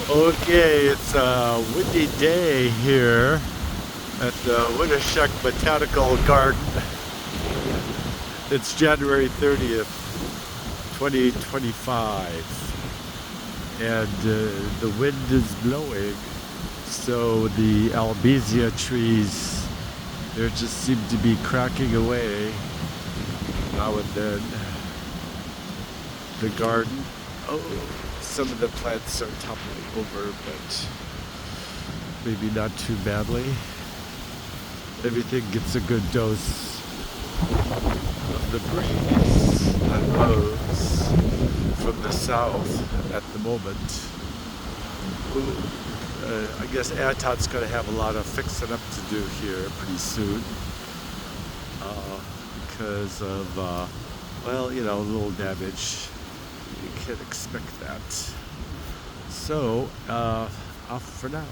Okay, it's a windy day here at the Winneshuck Botanical Garden. It's January 30th, 2025, and the wind is blowing, so the albizia trees, they just seem to be cracking away now and then. The garden, oh, some of the plants are toppling over, but maybe not too badly. Everything gets a good dose of the breeze that blows from the south at the moment. I guess Anton's going to have a lot of fixing up to do here pretty soon because of, well, a little damage. You can't expect that. So, off for now.